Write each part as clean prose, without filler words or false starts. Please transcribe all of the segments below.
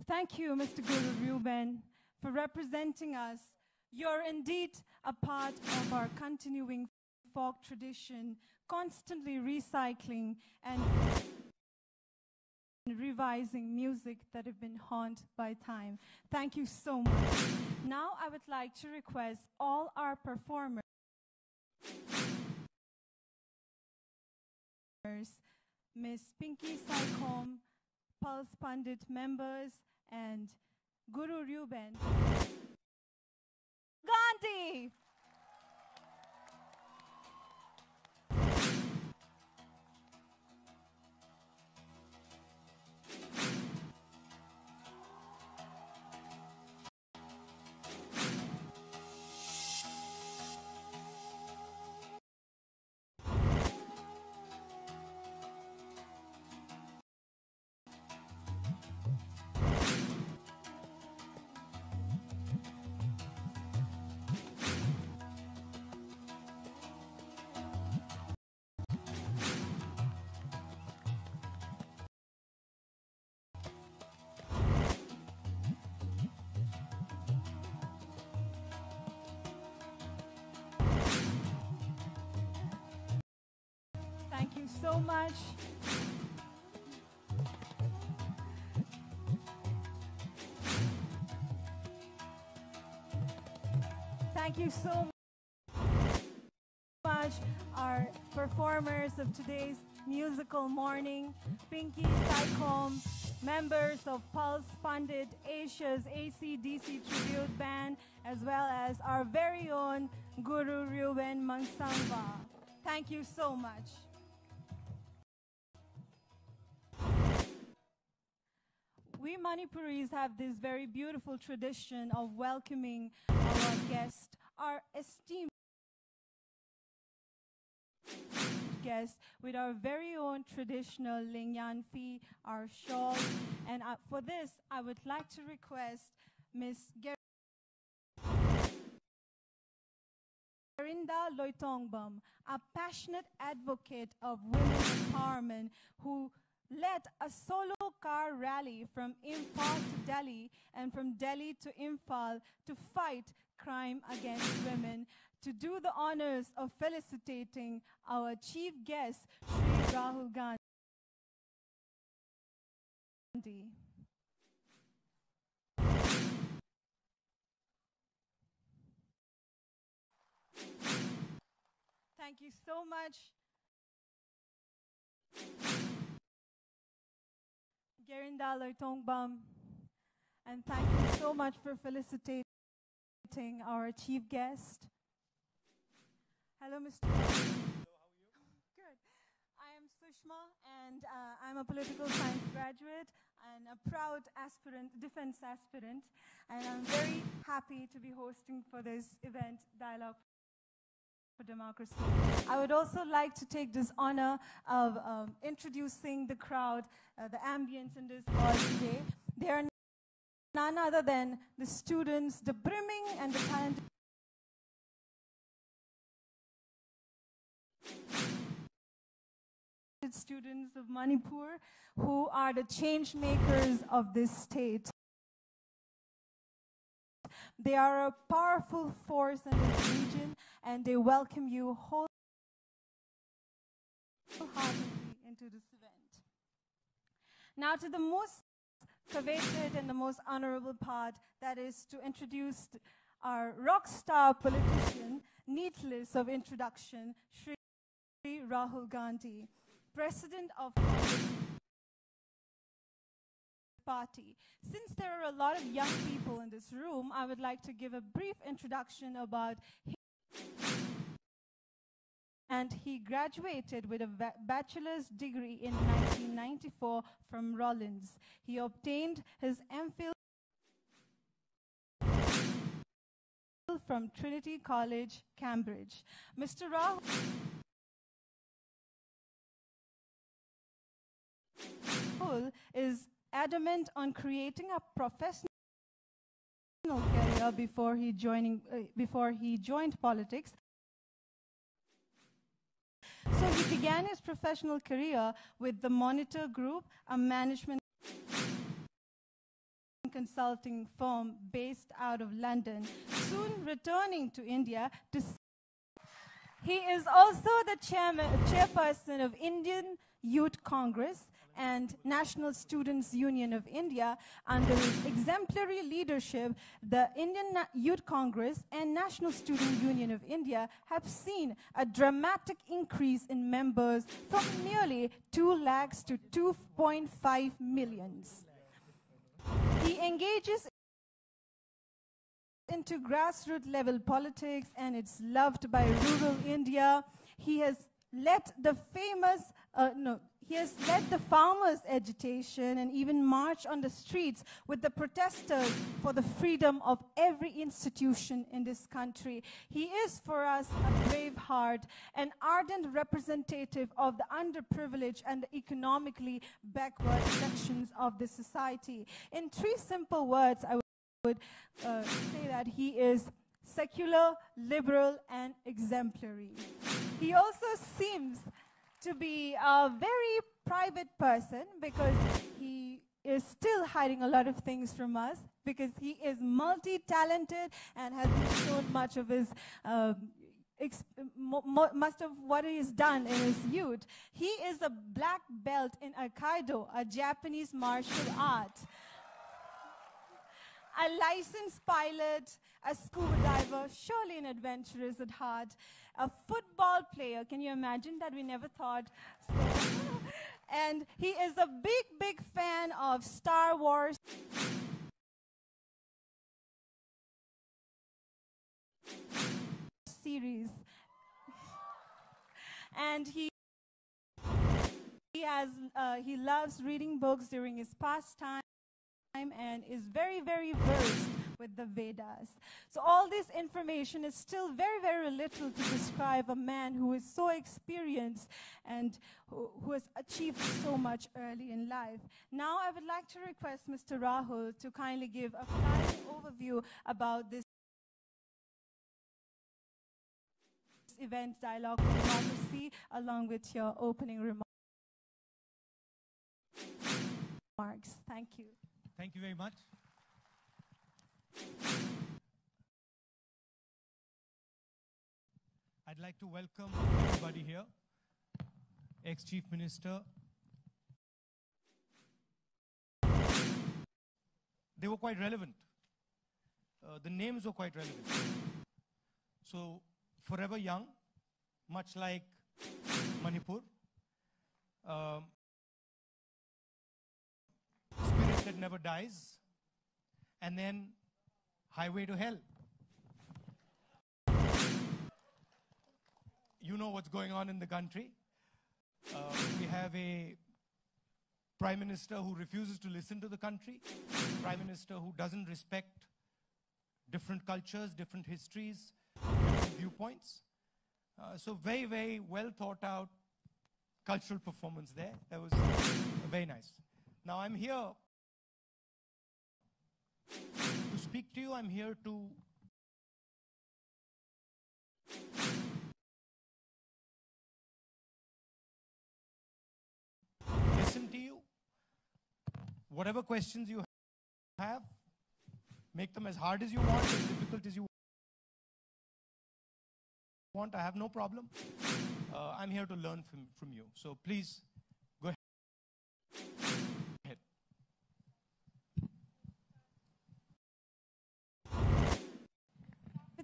Thank you, Mr. Guru Ruben, for representing us. You're indeed a part of our continuing folk tradition, constantly recycling and revising music that have been haunted by time. Thank you so much. Now I would like to request all our performers, Miss Pinky Saikom, Pulse Pandit members, and Guru Ruben Gandhi. Thank you so much. Thank you so much, our performers of today's musical morning, Pinky Saikom, members of Pulse Pandit Asia's AC/DC tribute band, as well as our very own Guru Ruben Mangsangwa. Thank you so much. We Manipuris have this very beautiful tradition of welcoming our guests, our esteemed guests, with our very own traditional Lingyanfi, our shawl. And for this, I would like to request Miss Gerinda Loitongbam, a passionate advocate of women's empowerment who led a solo car rally from Imphal to Delhi and from Delhi to Imphal to fight crime against women, to do the honors of felicitating our chief guest, Shri Rahul Gandhi. Thank you so much. Gerinda Loitongbam, and thank you so much for felicitating our chief guest. Hello, Mr. Hello, how are you? Good. I am Sushma, and I'm a political science graduate and a proud aspirant, defense aspirant, and I'm very happy to be hosting for this event, Dialogue for Democracy. I would also like to take this honor of introducing the crowd, the ambience in this hall today. They are none other than the students, the brimming and the talented students of Manipur, who are the change makers of this state. They are a powerful force in this region, and they welcome you wholeheartedly into this event. Now to the most coveted and the most honorable part, that is to introduce our rock star politician, needless of introduction, Shri Rahul Gandhi, President of the party. Since there are a lot of young people in this room, I would like to give a brief introduction about him. And he graduated with a bachelor's degree in 1994 from Rollins. He obtained his MPhil from Trinity College, Cambridge. Mr. Rahul is adamant on creating a professional career before he joined politics. So he began his professional career with the Monitor Group, a management consulting firm based out of London, soon returning to India to... He is also the chairperson of Indian Youth Congress and National Students Union of India. Under his exemplary leadership, the Indian Youth Congress and National Student Union of India have seen a dramatic increase in members from nearly 2 lakhs to 2.5 million. He engages into grassroots level politics, and it's loved by rural India. He has led the farmers' agitation and even march on the streets with the protesters for the freedom of every institution in this country. He is for us a brave heart, an ardent representative of the underprivileged and the economically backward sections of the society. In 3 simple words, I would say that he is secular, liberal, and exemplary. He also seems to be a very private person because he is still hiding a lot of things from us, because he is multi-talented and hasn't shown much of his most of what he has done in his youth. He is a black belt in Aikido, a Japanese martial art, a licensed pilot, a scuba diver, surely an adventurous at heart, a football player. Can you imagine that? We never thought so. And he is a big, big fan of Star Wars series. And he loves reading books during his pastime, and is very, very versed with the Vedas. So all this information is still very, very little to describe a man who is so experienced and who has achieved so much early in life. Now I would like to request Mr. Rahul to kindly give a flying overview about this event, Dialogue for Democracy, along with your opening remarks. Thank you. Thank you very much. I'd like to welcome everybody here. Ex-Chief Minister. They were quite relevant. The names were quite relevant. So, forever young, much like Manipur. Spirit that never dies. And then highway to hell. You know what's going on in the country. We have a Prime Minister who refuses to listen to the country. Prime Minister who doesn't respect different cultures, different histories, different viewpoints. So very, very well thought out cultural performance there. That was very nice. Now I'm here to speak to you. I'm here to listen to you. Whatever questions you have, make them as hard as you want, as difficult as you want. I have no problem. I'm here to learn from you. So please, go ahead.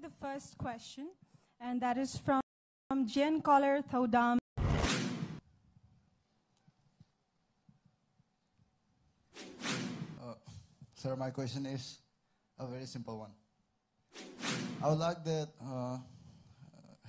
The first question, and that is from Jen Collar Thodam. Sir, my question is a very simple one. I would like that,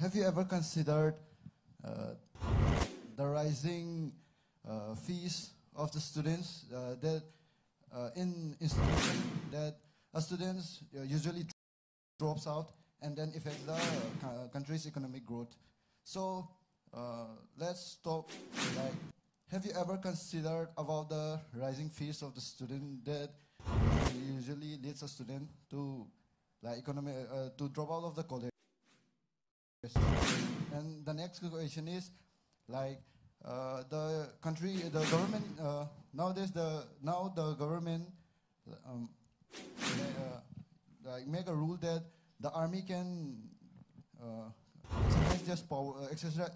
have you ever considered the rising fees of the students that in institutions that students usually drops out and then affects the country's economic growth? So let's talk like have you ever considered about the rising fees of the student that usually leads a student to to drop out of the college? And the next question is the government nowadays the government um, make a rule that the army can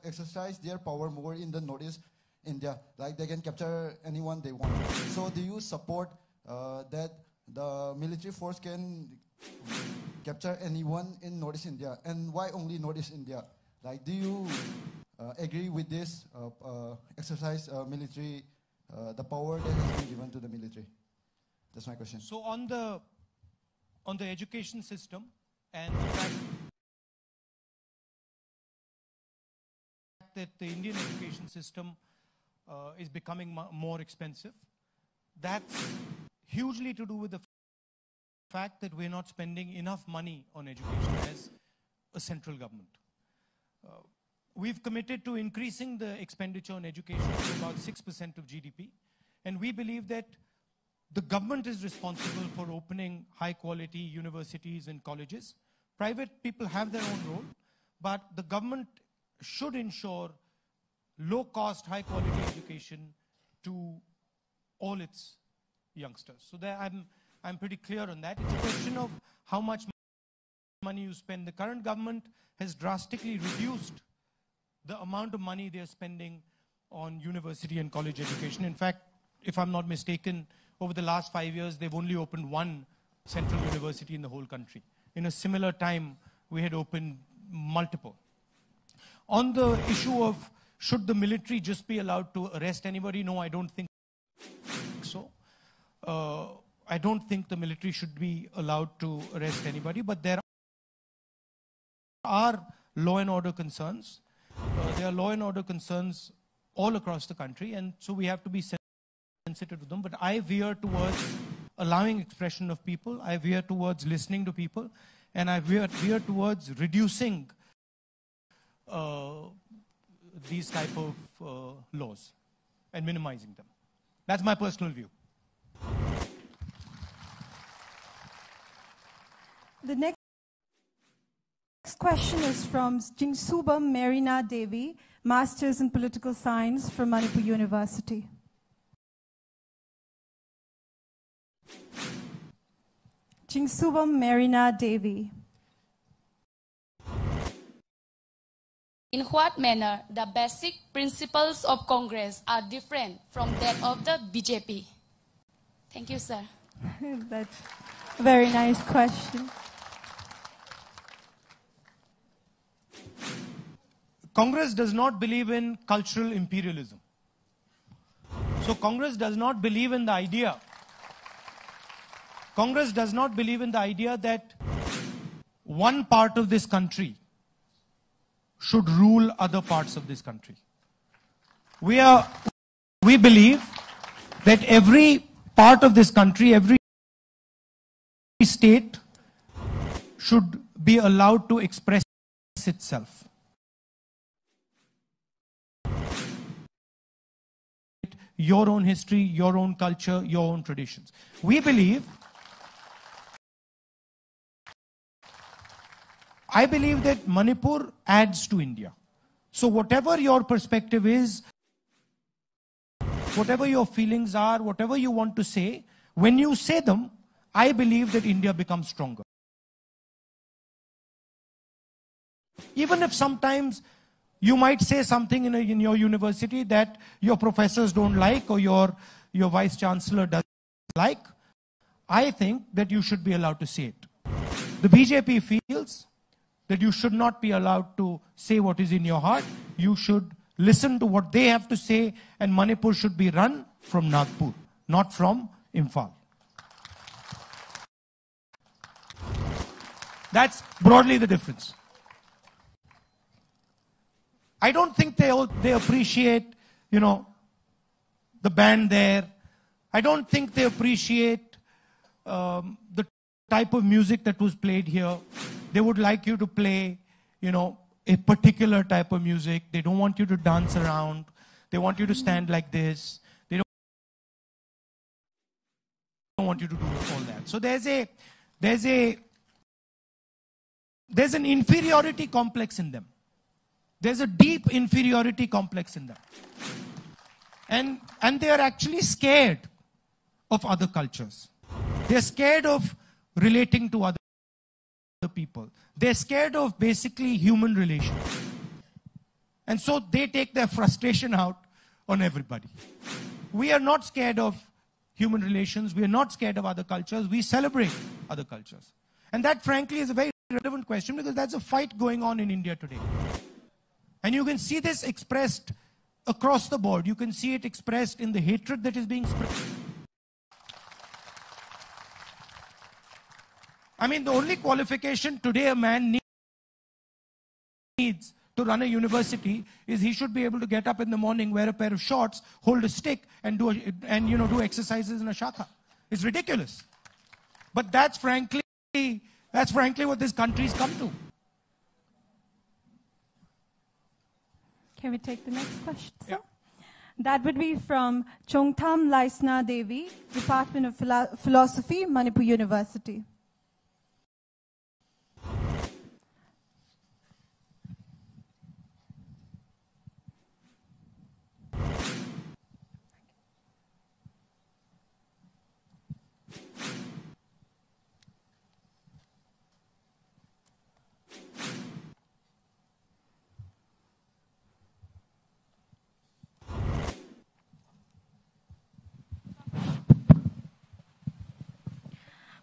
exercise their power more in the Northeast India. Like they can capture anyone they want. So do you support that the military force can capture anyone in Northeast India? And why only Northeast India? Like, do you agree with this exercise military, the power that has been given to the military? That's my question. So on the education system and the fact that the Indian education system is becoming more expensive, that's hugely to do with the fact that we're not spending enough money on education as a central government. We've committed to increasing the expenditure on education to about 6% of GDP, and we believe that the government is responsible for opening high-quality universities and colleges. Private people have their own role, but the government should ensure low-cost, high-quality education to all its youngsters. So there I'm pretty clear on that. It's a question of how much money you spend. The current government has drastically reduced the amount of money they're spending on university and college education. In fact, if I'm not mistaken, over the last 5 years, they've only opened one central university in the whole country. In a similar time, we had opened multiple. On the issue of should the military just be allowed to arrest anybody? No, I don't think so. I don't think the military should be allowed to arrest anybody, but there are law and order concerns. There are law and order concerns all across the country, and so we have to be sensitive to them. But I veer towards allowing expression of people. I veer towards listening to people, and I veer towards reducing these type of laws and minimizing them. That's my personal view. The next question is from Jingsubam Marina Devi, Masters in Political Science from Manipur University. Jingsubam Marina Devi. In what manner the basic principles of Congress are different from that of the BJP? Thank you, sir. That's a very nice question. Congress does not believe in cultural imperialism. So Congress does not believe in the idea. Congress does not believe in the idea that one part of this country should rule other parts of this country. We believe that every part of this country, every state should be allowed to express itself. Your own history, your own culture, your own traditions. I believe that Manipur adds to India. So whatever your perspective is, whatever your feelings are, whatever you want to say, when you say them, I believe that India becomes stronger. Even if sometimes you might say something in your university that your professors don't like or your vice chancellor doesn't like, I think that you should be allowed to say it. The BJP feels that you should not be allowed to say what is in your heart. You should listen to what they have to say, and Manipur should be run from Nagpur, not from Imphal. That's broadly the difference. I don't think they appreciate, the band there. I don't think they appreciate the type of music that was played here. They would like you to play, a particular type of music. They don't want you to dance around. They want you to stand like this. They don't want you to do all that. So there's an inferiority complex in them. There's a deep inferiority complex in them. And they are actually scared of other cultures. They're scared of relating to other people. They're scared of basically human relations. And so they take their frustration out on everybody. We are not scared of human relations. We are not scared of other cultures. We celebrate other cultures. And that, frankly, is a very relevant question because that's a fight going on in India today. And you can see this expressed across the board. You can see it expressed in the hatred that is being spread. I mean, the only qualification today a man needs to run a university is he should be able to get up in the morning, wear a pair of shorts, hold a stick, and do exercises in a shakha. It's ridiculous. But that's frankly what this country's come to. Can we take the next question, sir? Yeah. That would be from Chongtham Laisna Devi, Department of Philosophy, Manipur University.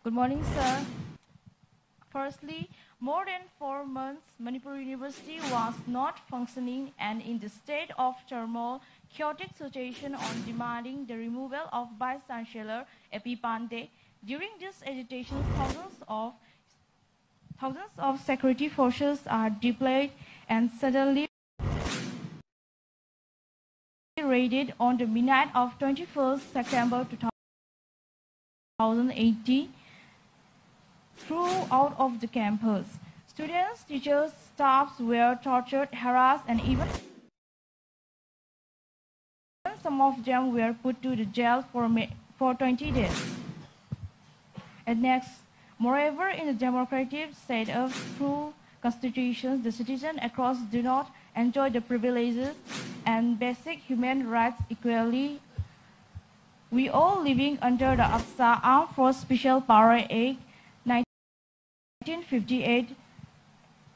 Good morning, sir. Firstly, more than 4 months, Manipur University was not functioning and in the state of turmoil, chaotic situation on demanding the removal of Vice Chancellor A.P. Pandey. During this agitation, thousands of security forces are deployed and suddenly raided on the midnight of 21st September 2018. Throughout of the campus, students, teachers, staffs were tortured, harassed, and even some of them were put to the jail for 20 days. And next, moreover, in a democratic state of true constitutions, the citizens across do not enjoy the privileges and basic human rights equally. We all living under the AFSA Armed Forces Special Power Act 1958,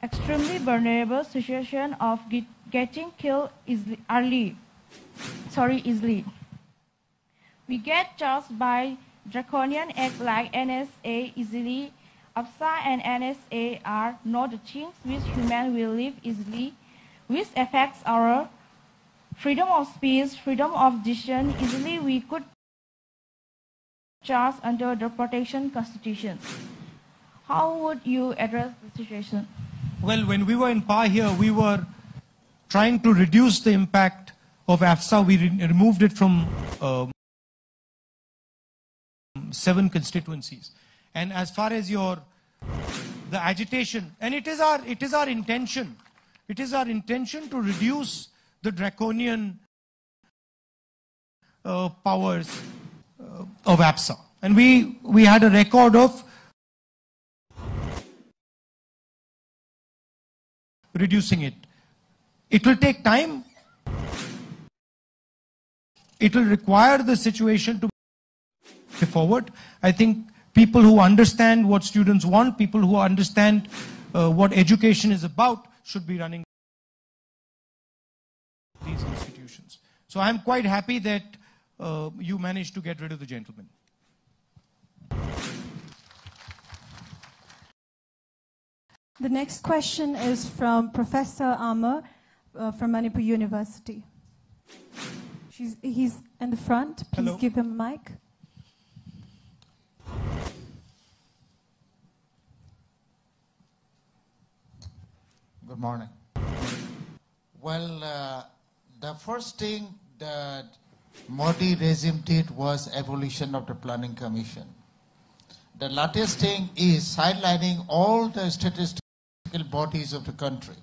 extremely vulnerable situation of getting killed easily. We get charged by draconian act like NSA easily. AFSA and NSA are not the things which humans will live easily, which affects our freedom of speech, freedom of decision. Easily we could charge under the protection constitution. How would you address the situation? Well, when we were in power here, we were trying to reduce the impact of AFSA. We removed it from 7 constituencies. And as far as the agitation, and it is our intention to reduce the draconian powers of AFSA. And we had a record of reducing it. It will take time. It will require the situation to go forward. I think people who understand what students want, people who understand what education is about, should be running these institutions. So I'm quite happy that you managed to get rid of the gentleman. The next question is from Professor Amar from Manipur University. He's in the front. Please Hello. give him a mic. Good morning. Well, the first thing that Modi regime did was abolition of the Planning Commission. The latest thing is sidelining all the statistical bodies of the country.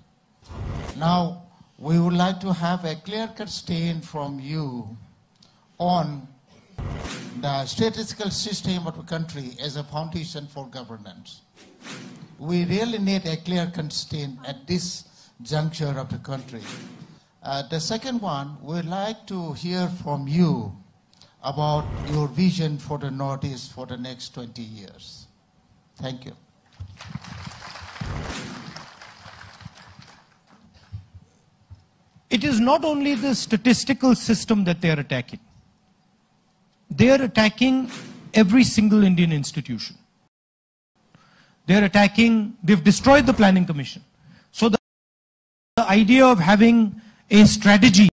Now, we would like to have a clear-cut stand from you on the statistical system of the country as a foundation for governance. We really need a clear-cut stand at this juncture of the country. The second one, we'd like to hear from you about your vision for the Northeast for the next 20 years. Thank you. It is not only the statistical system that they are attacking. They are attacking every single Indian institution. They've destroyed the Planning Commission. So the idea of having a strategy